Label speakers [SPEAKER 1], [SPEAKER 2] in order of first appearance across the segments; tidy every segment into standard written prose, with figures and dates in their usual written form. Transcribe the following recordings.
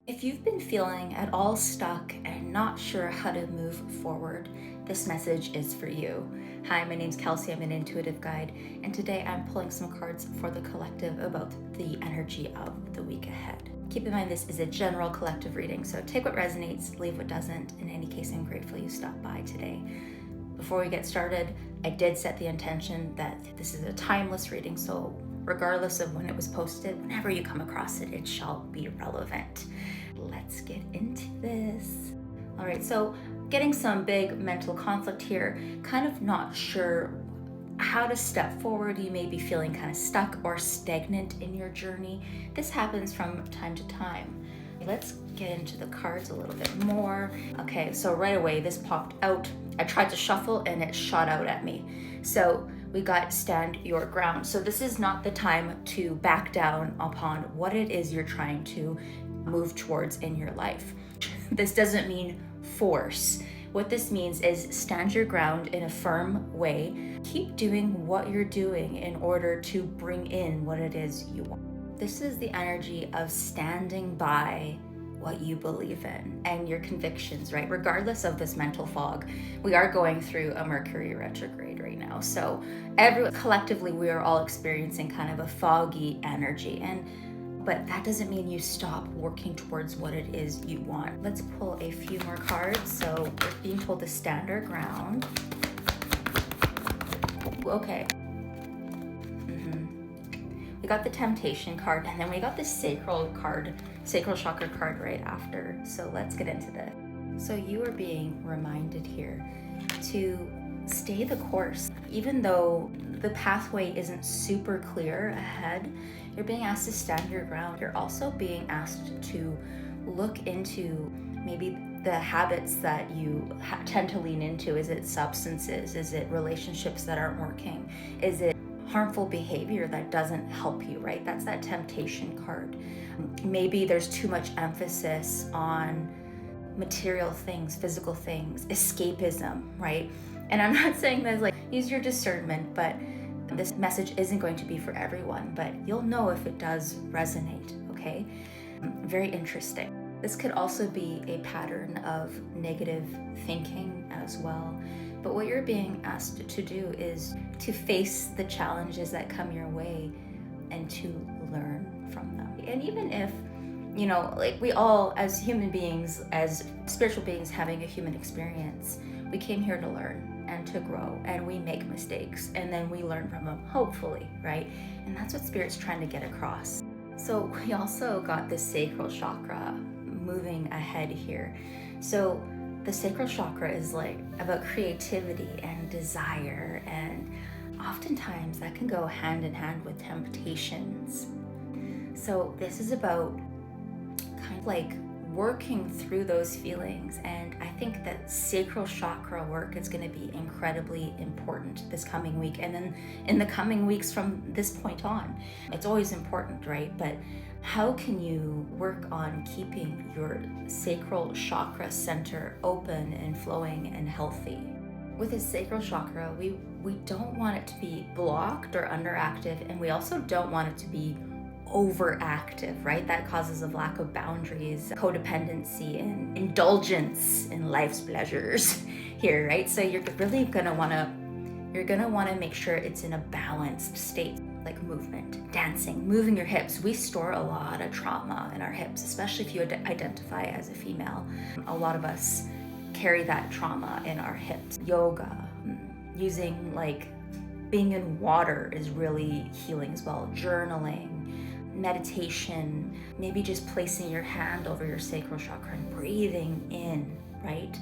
[SPEAKER 1] If you've been feeling at all stuck and not sure how to move forward, this message is for you. Hi, my name's Kelsey. I'm an intuitive guide, and today I'm pulling some cards for the collective about the energy of the week ahead. Keep in mind, this is a general collective reading, so take what resonates, leave what doesn't. In any case, I'm grateful you stopped by today. Before we get started, I did set the intention that this is a timeless reading, so regardless of when it was posted, whenever you come across it, it shall be relevant. Let's get into this. All right, so getting some big mental conflict here, kind of not sure how to step forward. You may be feeling kind of stuck or stagnant in your journey. This happens from time to time. Let's get into the cards a little bit more. Okay, so right away this popped out. I tried to shuffle and it shot out at me. So we got stand your ground. So this is not the time to back down upon what it is you're trying to move towards in your life. This doesn't mean force. What this means is stand your ground in a firm way. Keep doing what you're doing in order to bring in what it is you want. This is the energy of standing by what you believe in and your convictions, right? Regardless of this mental fog, we are going through a Mercury retrograde right now. So collectively, we are all experiencing kind of a foggy energy, but that doesn't mean you stop working towards what it is you want. Let's pull a few more cards. So we're being told to stand our ground. Okay. We got the temptation card, and then we got the sacral chakra card right after. So let's get into this. So you are being reminded here to stay the course. Even though the pathway isn't super clear ahead, you're being asked to stand your ground. You're also being asked to look into maybe the habits that you tend to lean into. Is it substances? Is it relationships that aren't working? Is it harmful behavior that doesn't help you, right? That's that temptation card. Maybe there's too much emphasis on material things, physical things, escapism, right? And I'm not saying that like use your discernment, but this message isn't going to be for everyone, but you'll know if it does resonate, okay? Very interesting. This could also be a pattern of negative thinking as well. But what you're being asked to do is to face the challenges that come your way and to learn from them. And even if, like we all as human beings, as spiritual beings having a human experience, we came here to learn and to grow, and we make mistakes and then we learn from them, hopefully, right? And that's what Spirit's trying to get across. So we also got the sacral chakra moving ahead here. So the sacral chakra is like about creativity and desire, and oftentimes that can go hand in hand with temptations. So this is about kind of like working through those feelings, and I think that sacral chakra work is going to be incredibly important this coming week, and then in the coming weeks from this point on. It's always important, right? But how can you work on keeping your sacral chakra center open and flowing and healthy? With the sacral chakra, we don't want it to be blocked or underactive, and we also don't want it to be overactive, right? That causes a lack of boundaries, codependency, and indulgence in life's pleasures here, right? So you're really gonna wanna make sure it's in a balanced state, like movement, dancing, moving your hips. We store a lot of trauma in our hips, especially if you identify as a female. A lot of us carry that trauma in our hips. Yoga, using like being in water is really healing as well. Journaling, meditation, maybe just placing your hand over your sacral chakra and breathing in, right?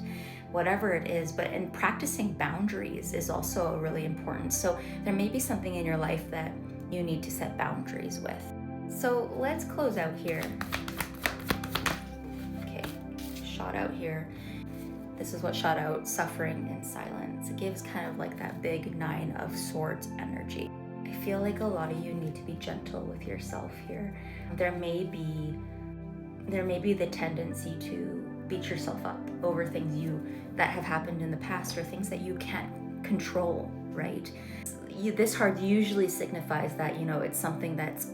[SPEAKER 1] Whatever it is, and practicing boundaries is also really important. So there may be something in your life that you need to set boundaries with. So let's close out here. Okay, shot out here. This is what shot out: suffering in silence. It gives kind of like that big 9 of Swords energy. I feel like a lot of you need to be gentle with yourself here. There may be the tendency to beat yourself up over things that have happened in the past, or things that you can't control, right? This card usually signifies that, it's something that's,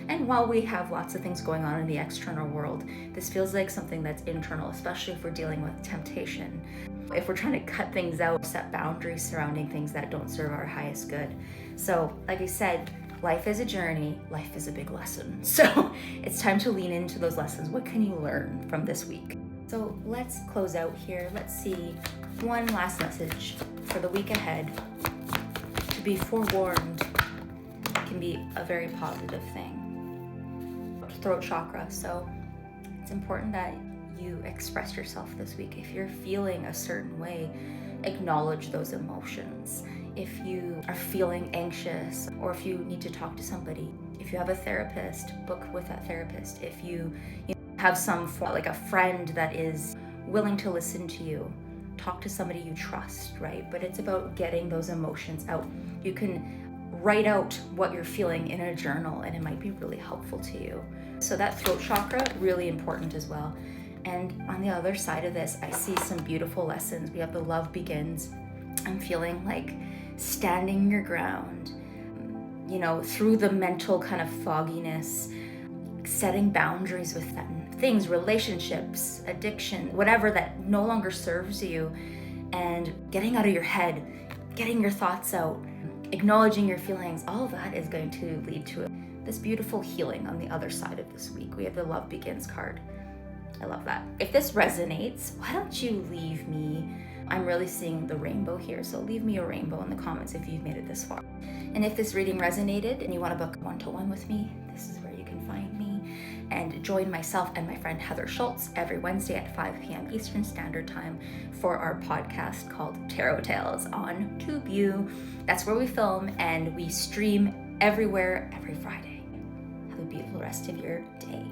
[SPEAKER 1] And while we have lots of things going on in the external world, this feels like something that's internal, especially if we're dealing with temptation. If we're trying to cut things out, set boundaries surrounding things that don't serve our highest good. So, like I said, life is a journey, life is a big lesson. So it's time to lean into those lessons. What can you learn from this week? So let's close out here. Let's see one last message for the week ahead. To be forewarned can be a very positive thing. Throat chakra. So it's important that you express yourself this week. If you're feeling a certain way, acknowledge those emotions. If you are feeling anxious, or if you need to talk to somebody, if you have a therapist, book with that therapist. If you have like a friend that is willing to listen to you, talk to somebody you trust, right? But it's about getting those emotions out. You can write out what you're feeling in a journal, and it might be really helpful to you. So that throat chakra, really important as well. And on the other side of this, I see some beautiful lessons. We have the love begins. I'm feeling like standing your ground, through the mental kind of fogginess, setting boundaries with things, relationships, addiction, whatever that no longer serves you, and getting out of your head, getting your thoughts out, acknowledging your feelings. All of that is going to lead to this beautiful healing on the other side of this week. We have the Love Begins card. I love that. If this resonates, why don't you leave me, I'm really seeing the rainbow here, so leave me a rainbow in the comments if you've made it this far. And if this reading resonated and you want to book one-to-one with me, this is where you can find me. And join myself and my friend Heather Schultz every Wednesday at 5 p.m. Eastern Standard Time for our podcast called Tarot Tales on TubeU. That's where we film, and we stream everywhere every Friday. Have a beautiful rest of your day.